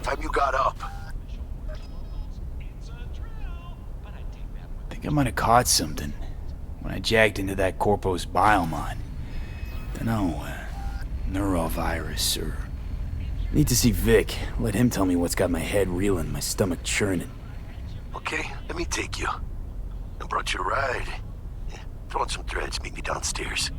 Time you got up. I think I might have caught something when I jacked into that Corpo's biomon. Dunno, neurovirus or... Need to see Vic. Let him tell me what's got my head reeling, my stomach churning. Okay, let me take you. I brought you a ride. Yeah, throw on some threads, meet me downstairs.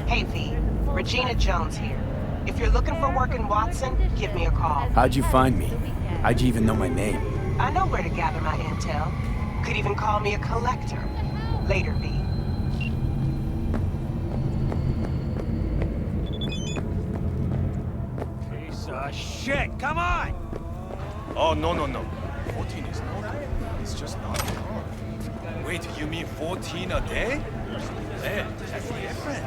Hey V, Regina Jones here. If you're looking for work in Watson, give me a call. How'd you find me? How'd you even know my name? I know where to gather my intel. Could even call me a collector. Later, V. Piece of shit, come on! Oh, no. 14 is not. It's just not wrong. Wait, you mean 14 a day? Yeah, that's different.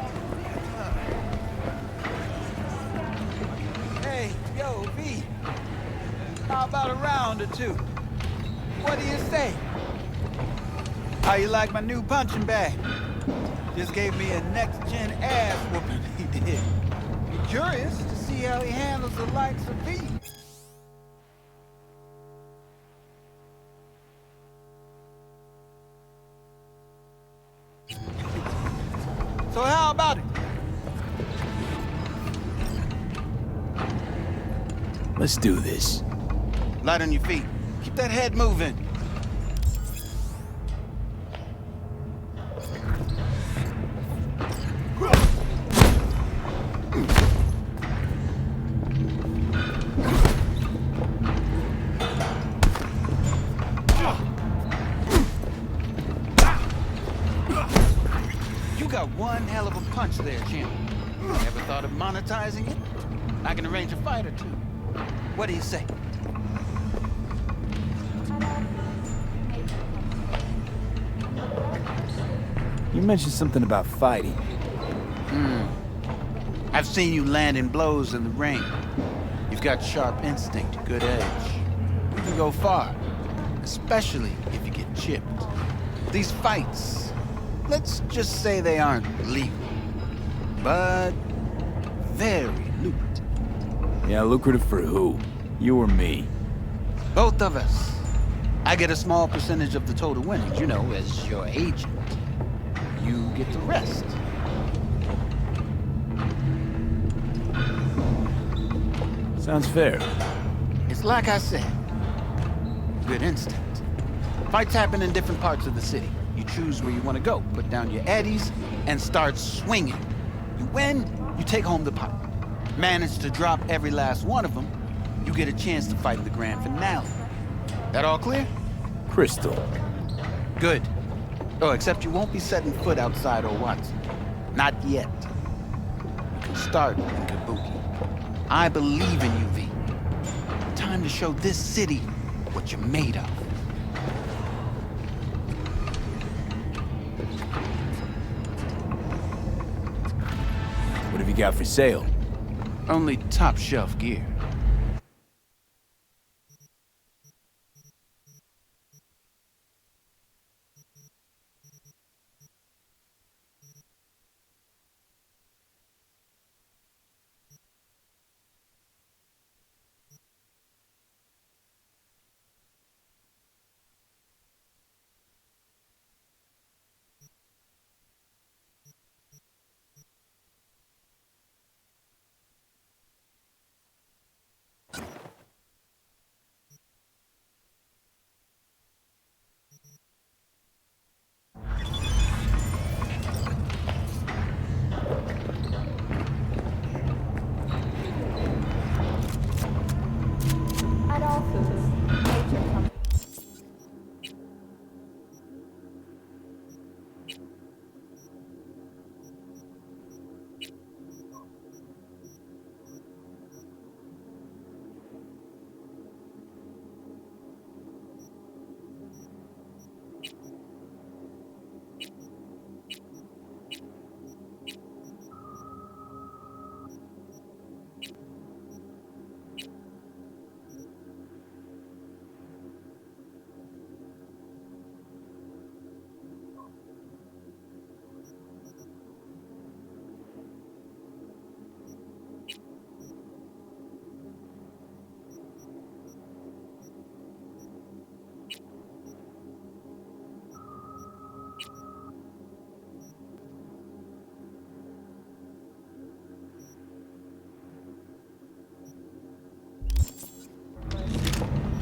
Hey, yo, V. How about a round or two? What do you say? How you like my new punching bag? Just gave me a next-gen ass whooping, he did. I'm curious to see how he handles the likes of V. So how about it? Let's do this. Light on your feet. Keep that head moving. You got one hell of a punch there, champ. Ever thought of monetizing it? I can arrange a fight or two. What do you say? You mentioned something about fighting. I've seen you landing blows in the ring. You've got sharp instinct, good edge. You can go far, especially if you get chipped. These fights, let's just say they aren't legal, but very lucrative. Yeah, lucrative for who? You or me? Both of us. I get a small percentage of the total winnings, you know, as your agent. You get the rest. Sounds fair. It's like I said, good instinct. Fights happen in different parts of the city. You choose where you want to go, put down your eddies, and start swinging. You win, you take home the pot. Manage to drop every last one of them, you get a chance to fight in the grand finale. That all clear? Crystal. Good. Oh, except you won't be setting foot outside or Watson. Not yet. You can start in Kabuki. I believe in you, V. Time to show this city what you're made of. What have you got for sale? Only top shelf gear.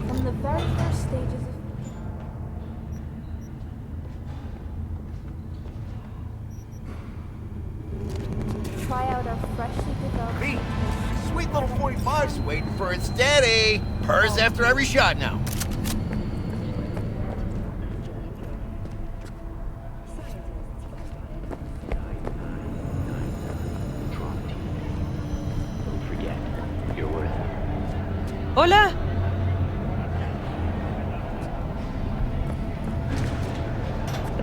From the very first stages of... Try out our freshly developed... Pete, sweet little 45's waiting for its daddy. Purrs after every shot now. Hola!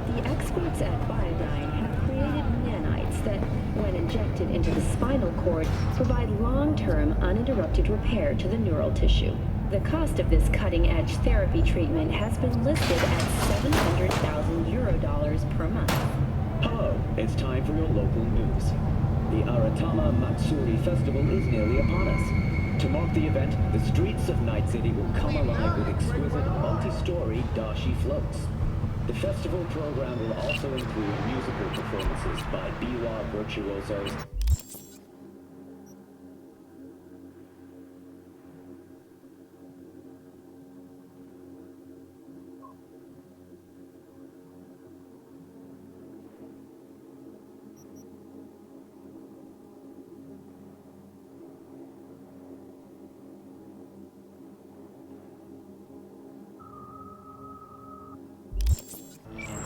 The experts at Biodyne have created nanites that, when injected into the spinal cord, provide long-term uninterrupted repair to the neural tissue. The cost of this cutting-edge therapy treatment has been listed at €700,000 per month. Hello, it's time for your local news. The Aratama Matsuri Festival is nearly upon us. To mark the event, the streets of Night City will come alive with exquisite multi-story dashi floats. The festival program will also include musical performances performances by biwa virtuosos.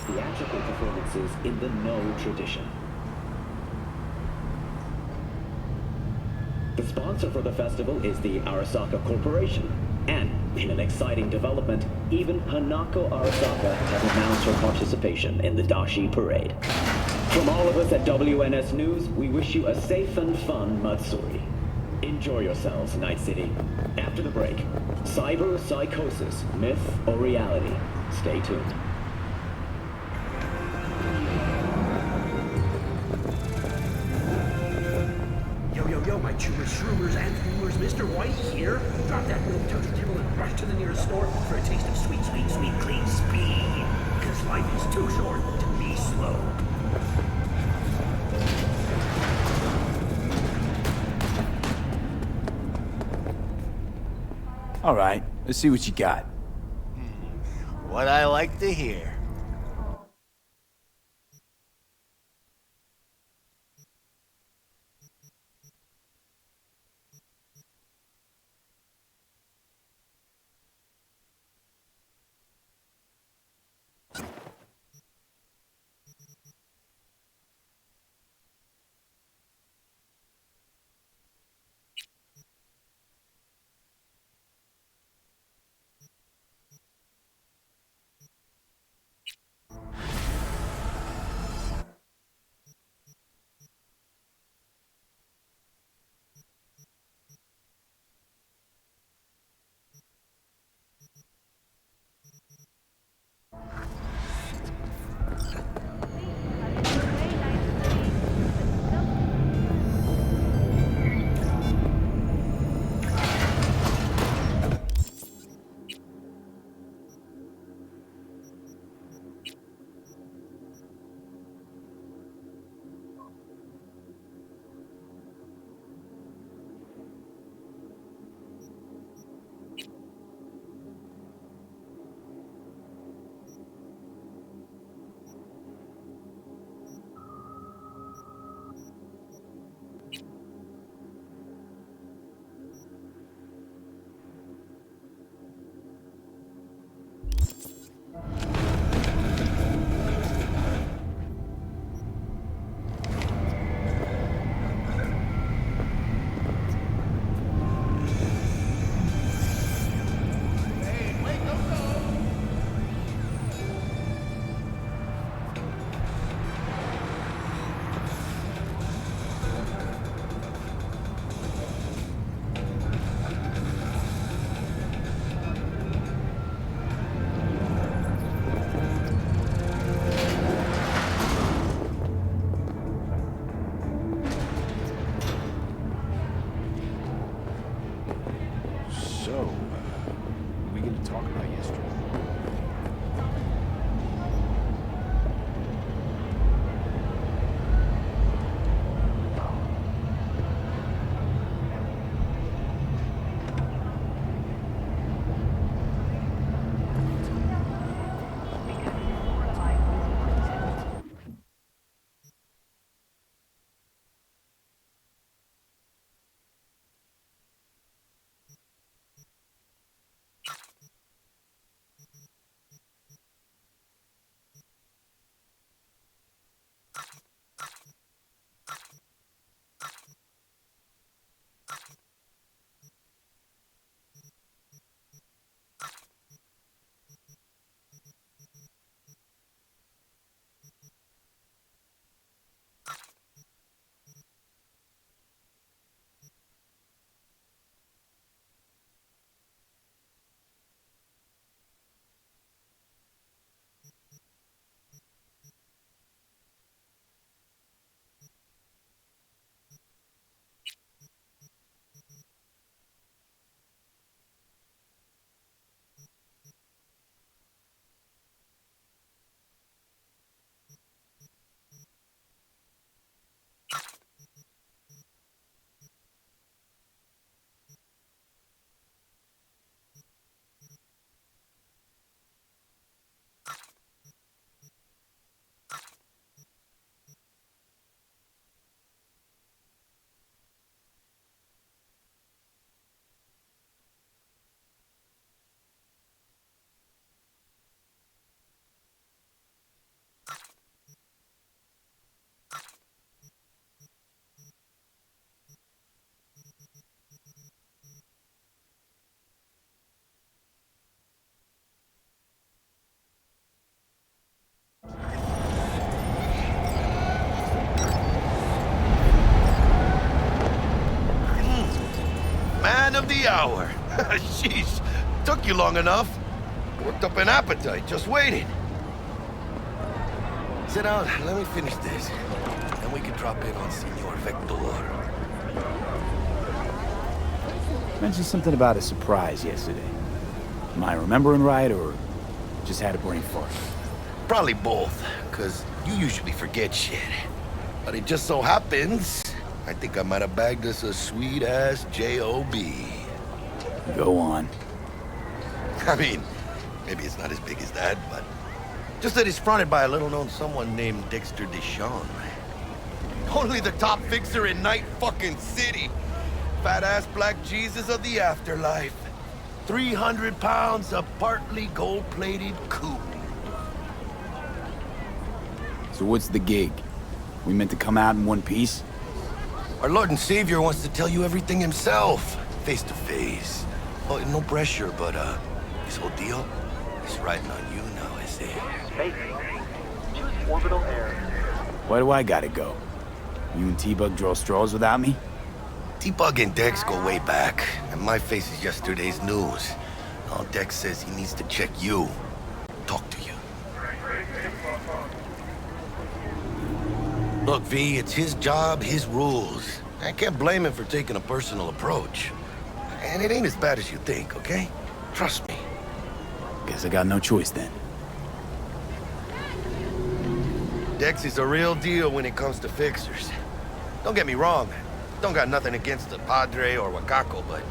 Theatrical performances in the No tradition. The sponsor for the festival is the Arasaka Corporation. And, in an exciting development, even Hanako Arasaka has announced her participation in the Dashi Parade. From all of us at WNS News, we wish you a safe and fun Matsuri. Enjoy yourselves, Night City. After the break, cyber psychosis, myth or reality? Stay tuned. Yo, my chewers, shroomers, and boomers, Mr. White here. Drop that milk toast kibble and rush to the nearest store for a taste of sweet, sweet, sweet, clean speed. Because life is too short to be slow. All right, let's see what you got. What I like to hear. wee hour. Sheesh, took you long enough. Worked up an appetite, just waiting. Sit down, let me finish this. Then we can drop in on Senor Vector. Mentioned something about a surprise yesterday. Am I remembering right, or just had a brain fart? Probably both, because you usually forget shit. But it just so happens, I think I might have bagged us a sweet-ass J.O.B. Go on. I mean, maybe it's not as big as that, but just that it's fronted by a little-known someone named Dexter Deshawn. Only the top fixer in Night fucking City. Fat-ass black Jesus of the afterlife. 300 pounds of partly gold-plated coupe. So what's the gig? We meant to come out in one piece? Our Lord and Savior wants to tell you everything himself, face to face. Oh, no pressure, but this whole deal is riding on you now, I say. Space. Choose orbital air. Why do I gotta go? You and T-Bug draw straws without me? T-Bug and Dex go way back, and my face is yesterday's news. Now Dex says he needs to check you, talk to you. Look, V, it's his job, his rules. I can't blame him for taking a personal approach. And it ain't as bad as you think, okay? Trust me. Guess I got no choice then. Dex is a real deal when it comes to fixers. Don't get me wrong. Don't got nothing against the Padre or Wakako, but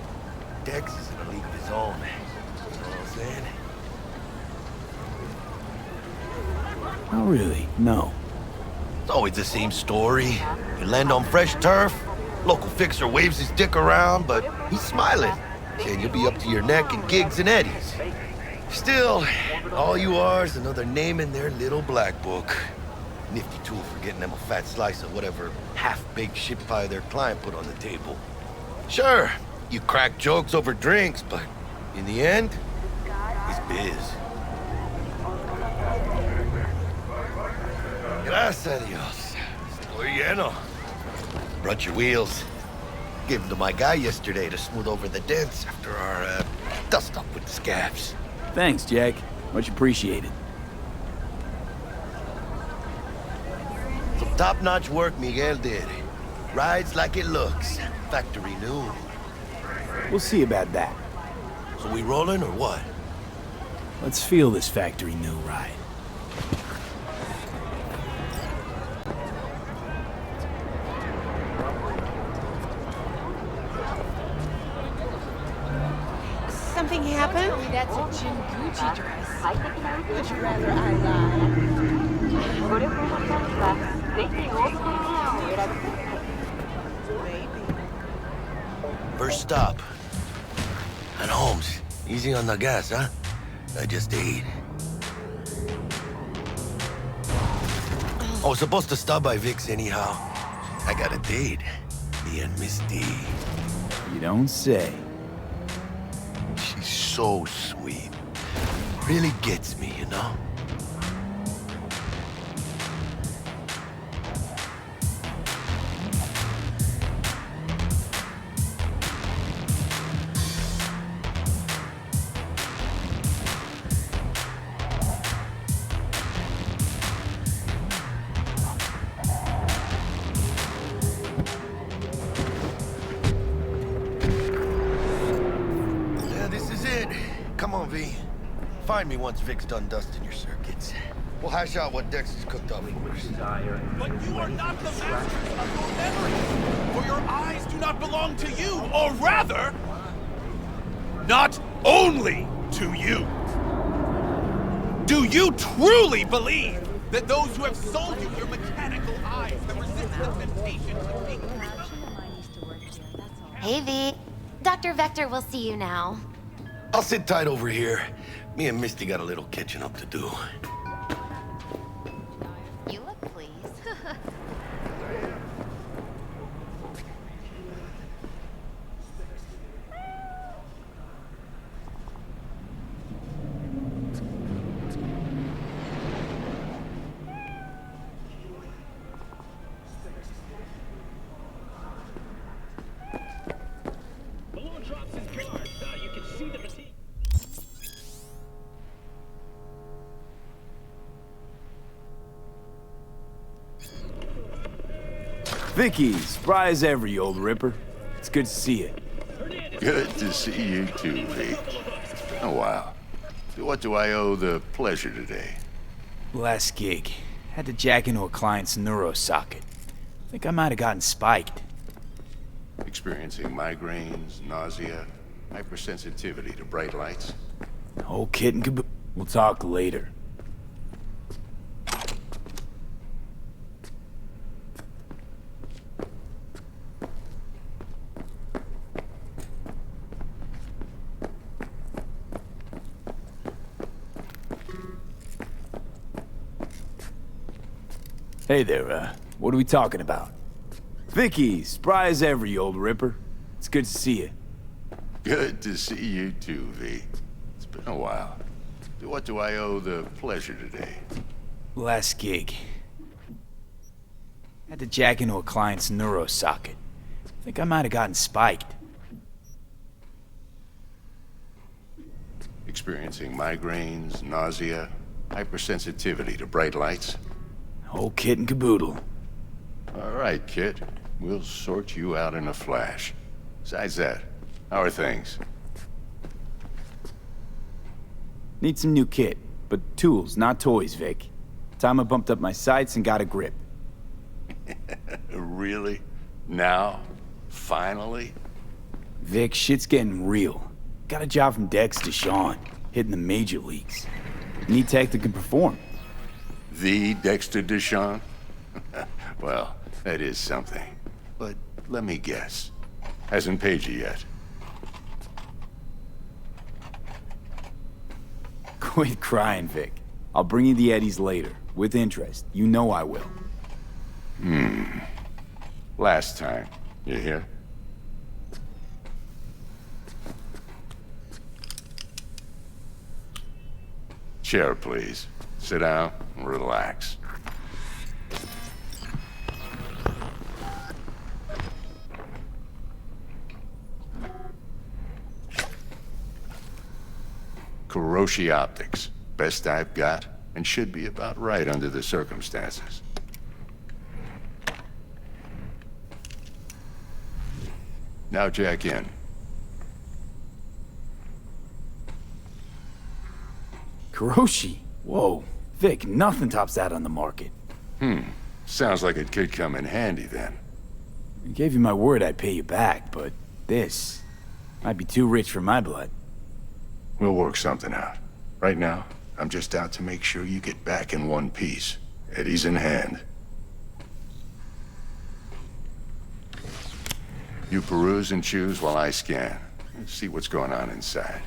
Dex is in a league of his own. You know what I'm saying? Oh, really? No. It's always the same story. You land on fresh turf, local fixer waves his dick around, but he's smiling, saying you'll be up to your neck in gigs and eddies. Still, all you are is another name in their little black book. Nifty tool for getting them a fat slice of whatever half-baked shit pie their client put on the table. Sure, you crack jokes over drinks, but in the end, it's biz. Gracias a Dios. Estoy lleno. Brought your wheels. Gave them to my guy yesterday to smooth over the dents after our dust-up with the scabs. Thanks, Jack. Much appreciated. Some top-notch work Miguel did. Rides like it looks. Factory new. We'll see about that. So we rolling or what? Let's feel this factory new ride. Something happened? That's a Jim Gucci dress. Would you rather I lie? First stop. And Holmes. Easy on the gas, huh? I just ate. I was supposed to stop by Vic's anyhow. I got a date. Me and Miss D. You don't say. She's so sweet. Really gets me, you know? Come on, V. Find me once Vic's done dusting your circuits. We'll hash out what Dex has cooked up first. But you are not the masters of your memory, for your eyes do not belong to you, or rather, not only to you. Do you truly believe that those who have sold you your mechanical eyes have resisted the temptation to think? Hey, V. Dr. Vector will see you now. I'll sit tight over here. Me and Misty got a little catching up to do. You look pleased. Balloon drops is Vicky, spry as ever, you old ripper. It's good to see you. Good to see you too, V. It's been a while. To what do I owe the pleasure today? Last gig. Had to jack into a client's neuro socket. Think I might have gotten spiked. Experiencing migraines, nausea, hypersensitivity to bright lights? Whole kit and caboodle. We'll talk later. Hey there, what are we talking about? Vicky, spry as ever, you old ripper. It's good to see you. Good to see you too, V. It's been a while. To what do I owe the pleasure today? Last gig. Had to jack into a client's neuro socket. Think I might have gotten spiked. Experiencing migraines, nausea, hypersensitivity to bright lights? Whole kit and caboodle. All right, kid. We'll sort you out in a flash. Besides that, how are things? Need some new kit, but tools, not toys, Vic. Time I bumped up my sights and got a grip. Really? Now? Finally? Vic, shit's getting real. Got a job from Dex to Sean, hitting the major leagues. Need tech that can perform. The Dexter Deshawn? Well, that is something. But let me guess. Hasn't paid you yet. Quit crying, Vic. I'll bring you the eddies later, with interest. You know I will. Last time. You hear? Chair, please. Sit down and relax. Kuroshi Optics. Best I've got, and should be about right under the circumstances. Now jack in. Kuroshi? Whoa. Vic, nothing tops that on the market. Sounds like it could come in handy then. I gave you my word I'd pay you back, but this might be too rich for my blood. We'll work something out. Right now, I'm just out to make sure you get back in one piece. Eddie's in hand. You peruse and choose while I scan. See what's going on inside.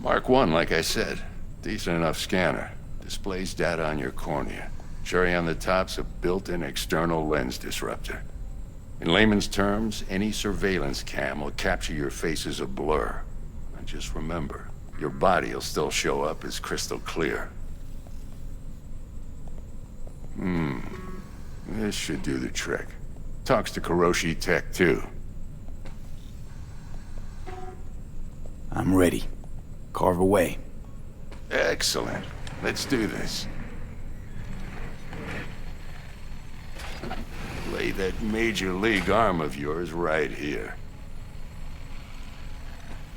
Mark 1, like I said. Decent enough scanner. Displays data on your cornea. Cherry on the top's a built-in external lens disruptor. In layman's terms, any surveillance cam will capture your face as a blur. And just remember, your body will still show up as crystal clear. This should do the trick. Talks to Kuroshi Tech, too. I'm ready. Carve away. Excellent. Let's do this. Lay that major league arm of yours right here.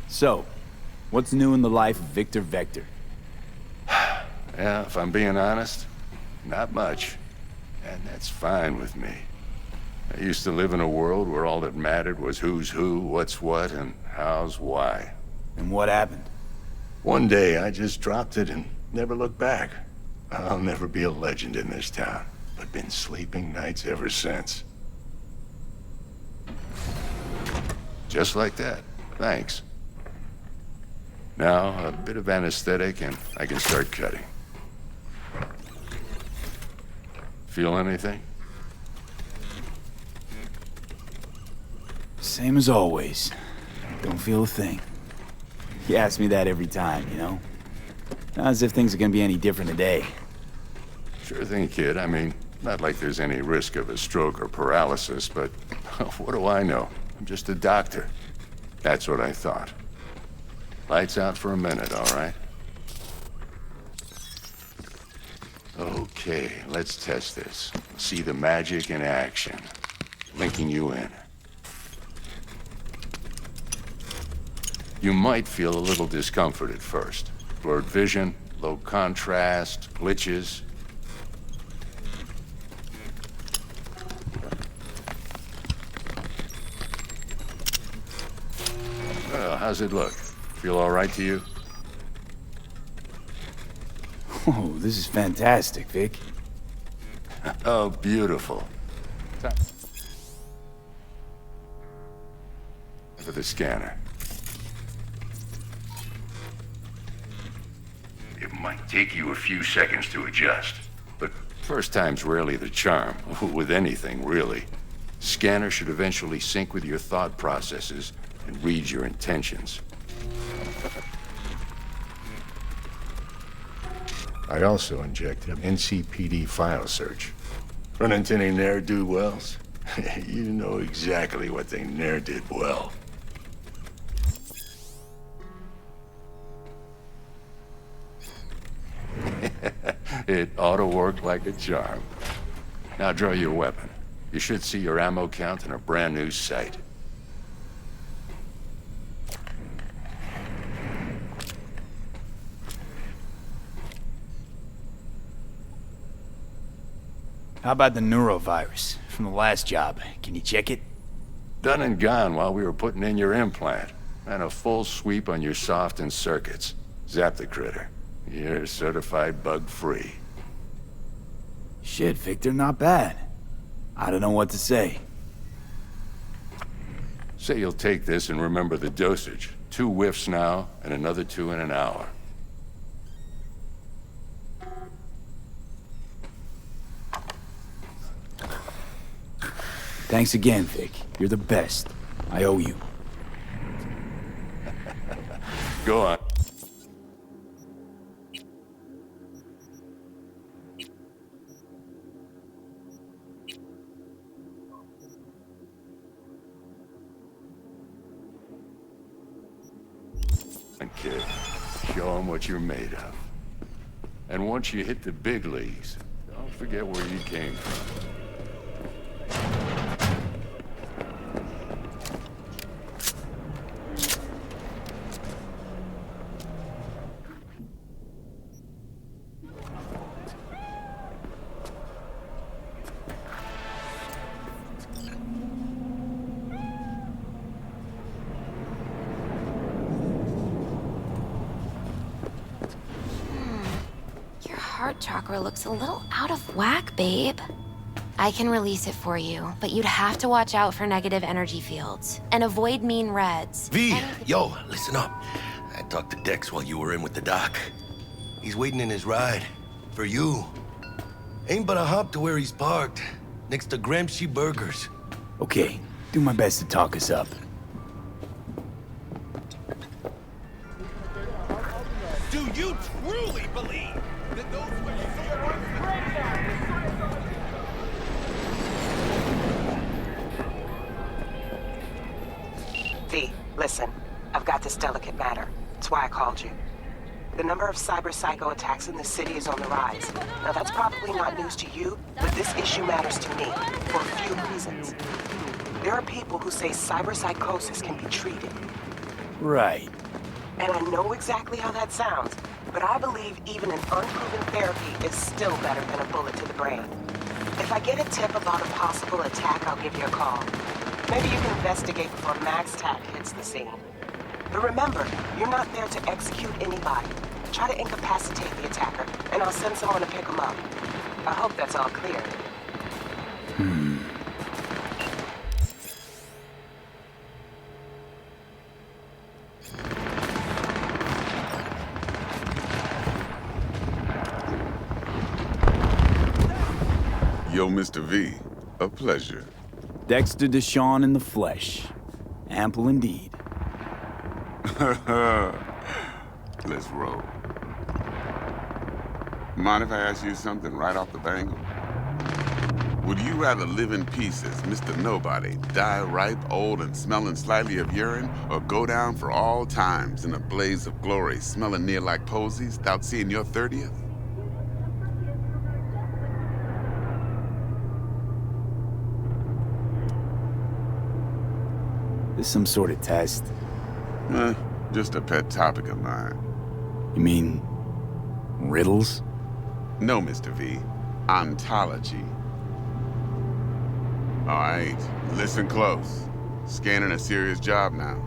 So, what's new in the life of Victor Vector? Yeah, if I'm being honest, not much. And that's fine with me. I used to live in a world where all that mattered was who's who, what's what, and how's why. And what happened? One day, I just dropped it and never looked back. I'll never be a legend in this town. but been sleeping nights ever since. Just like that. Thanks. Now, a bit of anesthetic and I can start cutting. Feel anything? Same as always. Don't feel a thing. You ask me that every time, you know? Not as if things are gonna be any different today. Sure thing, kid. I mean, not like there's any risk of a stroke or paralysis, but what do I know? I'm just a doctor. That's what I thought. Lights out for a minute, all right? Okay, let's test this. See the magic in action. Linking you in. You might feel a little discomfort at first. Blurred vision, low contrast, glitches. Well, how's it look? Feel all right to you? Oh, this is fantastic, Vic. Oh, beautiful. Time for the scanner. It might take you a few seconds to adjust, but first time's rarely the charm, with anything, really. Scanner should eventually sync with your thought processes and read your intentions. I also inject an NCPD file search. Run into any ne'er-do-wells? You know exactly what they ne'er did well. It ought to work like a charm. Now draw your weapon. You should see your ammo count in a brand new sight. How about the neurovirus from the last job? Can you check it? Done and gone while we were putting in your implant. And a full sweep on your soft and circuits. Zap the critter. You're certified bug-free. Shit, Victor, not bad. I don't know what to say. Say you'll take this and remember the dosage. 2 whiffs now, and another 2 in an hour. Thanks again, Vic. You're the best. I owe you. Go on. Kid, show them what you're made of. And once you hit the big leagues, don't forget where you came from. Heart chakra looks a little out of whack, babe. I can release it for you, but you'd have to watch out for negative energy fields and avoid mean reds. V, yo, listen up. I talked to Dex while you were in with the doc. He's waiting in his ride. For you. Ain't but a hop to where he's parked. Next to Gramsci Burgers. Okay, do my best to talk us up. Do you truly believe that those V, listen. I've got this delicate matter. That's why I called you. The number of cyber-psycho attacks in the city is on the rise. Now, that's probably not news to you, but this issue matters to me for a few reasons. There are people who say cyber-psychosis can be treated. Right. And I know exactly how that sounds, but I believe even an unproven therapy is still better than a bullet to the brain. If I get a tip about a possible attack, I'll give you a call. Maybe you can investigate before Max Tack hits the scene. But remember, you're not there to execute anybody. Try to incapacitate the attacker, and I'll send someone to pick him up. I hope that's all clear. Yo, Mr. V, a pleasure. Dexter Deshawn in the flesh. Ample indeed. Let's roll. Mind if I ask you something right off the bangle? Would you rather live in peace as Mr. Nobody, die ripe, old, and smelling slightly of urine, or go down for all times in a blaze of glory, smelling near like posies, without seeing your 30th? This some sort of test? Just a pet topic of mine. You mean... riddles? No, Mr. V. Ontology. Alright, listen close. Scanning a serious job now.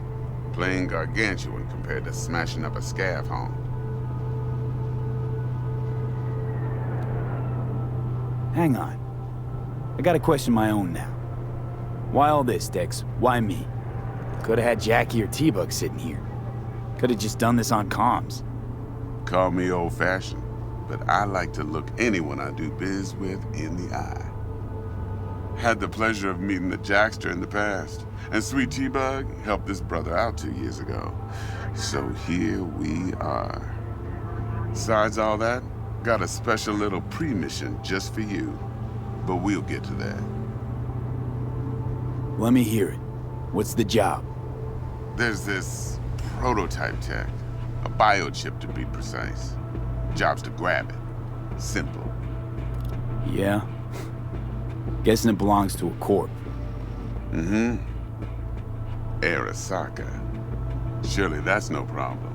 Playing gargantuan compared to smashing up a scav home. Hang on. I got a question of my own now. Why all this, Dex? Why me? Could've had Jackie or T-Bug sitting here. Could've just done this on comms. Call me old-fashioned, but I like to look anyone I do biz with in the eye. Had the pleasure of meeting the Jackster in the past, and Sweet T-Bug helped this brother out 2 years ago. So here we are. Besides all that, got a special little pre-mission just for you. But we'll get to that. Let me hear it. What's the job? There's this prototype tech. A biochip, to be precise. Job's to grab it. Simple. Yeah? Guessing it belongs to a corp. Mm-hmm. Arasaka. Surely that's no problem.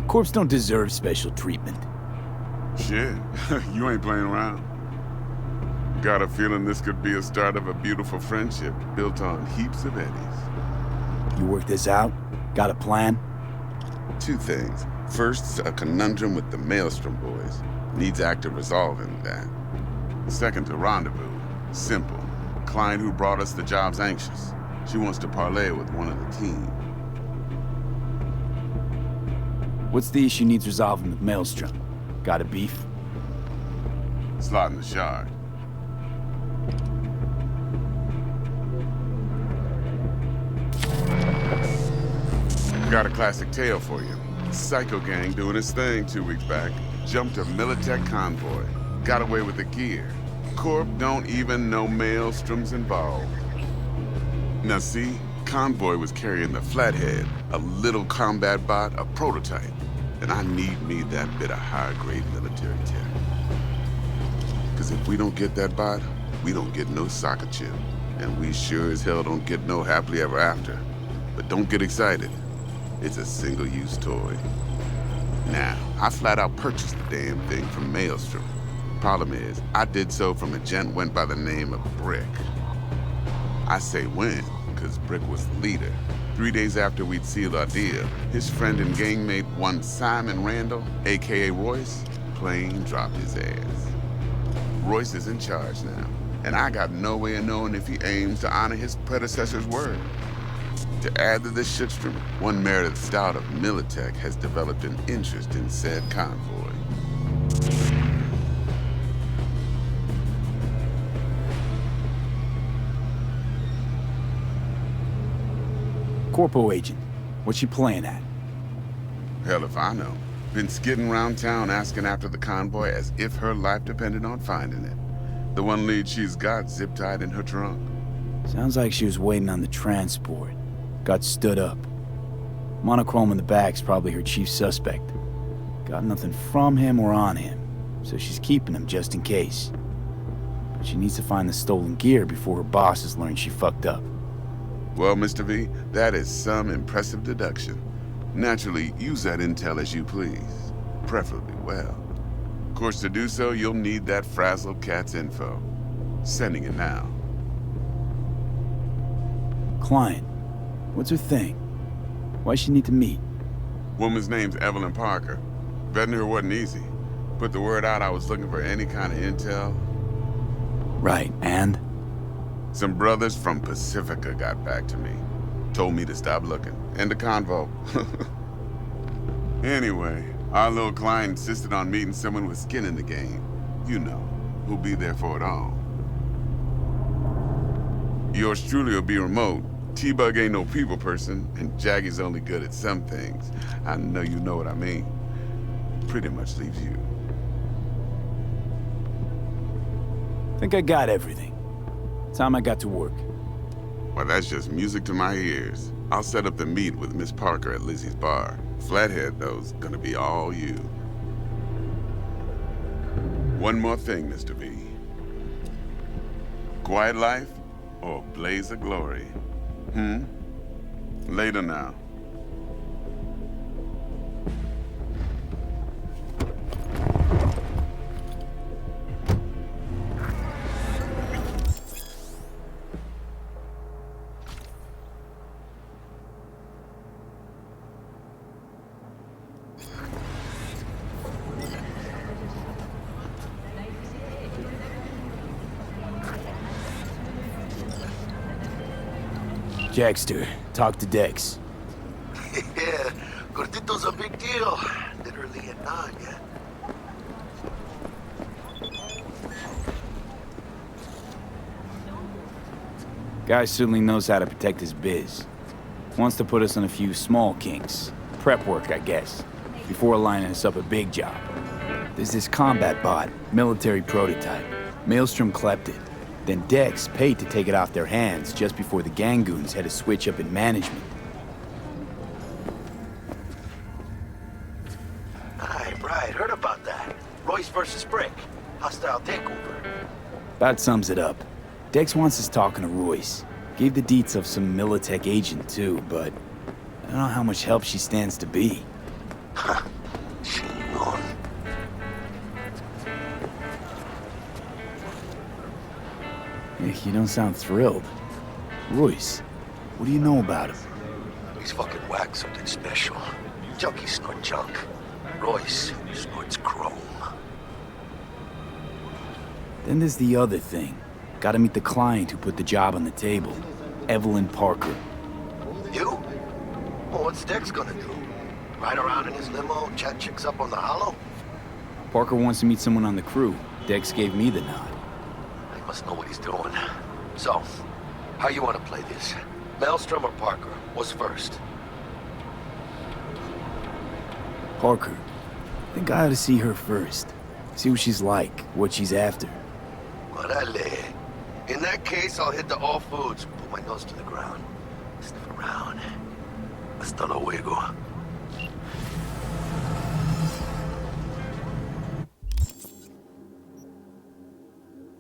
Corps don't deserve special treatment. Shit, you ain't playing around. Got a feeling this could be a start of a beautiful friendship built on heaps of eddies. You work this out? Got a plan? 2 things. First, a conundrum with the Maelstrom boys. Needs active resolving that. Second, a rendezvous. Simple. Client who brought us the job's anxious. She wants to parlay with one of the team. What's the issue needs resolving with Maelstrom? Got a beef? Slotting the shard. Got a classic tale for you. Psycho gang doing his thing 2 weeks back. Jumped a Militech convoy. Got away with the gear. Corp don't even know Maelstrom's involved. Now see, convoy was carrying the Flathead, a little combat bot, a prototype. And I need me that bit of high-grade military tech. Because if we don't get that bot, we don't get no soccer chip. And we sure as hell don't get no happily ever after. But don't get excited. It's a single-use toy. Now, I flat out purchased the damn thing from Maelstrom. Problem is, I did so from a gent went by the name of Brick. I say when, because Brick was the leader. 3 days after we'd sealed our deal, his friend and gangmate, one Simon Randall, aka Royce, plain dropped his ass. Royce is in charge now, and I got no way of knowing if he aims to honor his predecessor's word. To add to this shitstorm, one Meredith Stout of Militech has developed an interest in said convoy. Corpo agent. What's she playing at? Hell if I know. Been skidding around town asking after the convoy as if her life depended on finding it. The one lead she's got zip-tied in her trunk. Sounds like she was waiting on the transport. Got stood up. Monochrome in the back's probably her chief suspect. Got nothing from him or on him, so she's keeping him just in case. But she needs to find the stolen gear before her bosses learn she fucked up. Well, Mr. V, that is some impressive deduction. Naturally, use that intel as you please. Preferably well. Of course, to do so, you'll need that frazzled cat's info. Sending it now. Client. What's her thing? Why she need to meet? Woman's name's Evelyn Parker. Vetting her wasn't easy. Put the word out I was looking for any kind of intel. Right, and? Some brothers from Pacifica got back to me. Told me to stop looking. End of convo. Anyway, Our little client insisted on meeting someone with skin in the game. You know, who'll be there for it all. Yours truly will be remote. T-Bug ain't no people person, and Jaggy's only good at some things. I know you know what I mean. Pretty much leaves you. Think I got everything. Time I got to work. Well, that's just music to my ears. I'll set up the meet with Miss Parker at Lizzie's bar. Flathead, though's gonna be all you. One more thing, Mr. V. Quiet life or blaze of glory? Later now. Jackster, talk to Dex. Yeah, Gordito's a big deal. Literally a nod, yeah. Guy certainly knows how to protect his biz. Wants to put us on a few small kinks. Prep work, I guess. Before lining us up a big job. There's this combat bot, military prototype. Maelstrom clept it. Then Dex paid to take it off their hands just before the Gangoons had a switch up in management. Right, heard about that. Royce versus Brick. Hostile takeover. About sums it up. Dex wants us talking to Royce. Gave the deets of some Militech agent too, but I don't know how much help she stands to be. You don't sound thrilled. Royce, what do you know about him? He's fucking whack, something special. Junkies snort junk. Royce snorts chrome. Then there's the other thing. Gotta meet the client who put the job on the table. Evelyn Parker. You? Well, what's Dex gonna do? Ride around in his limo, chat chicks up on the hollow? Parker wants to meet someone on the crew. Dex gave me the nod. He must know what he's doing. So, how you want to play this? Maelstrom or Parker? What's first? Parker. I think I ought to see her first. See what she's like, what she's after. Orale. In that case, I'll hit the all foods, put my nose to the ground. Sniff around. Hasta luego.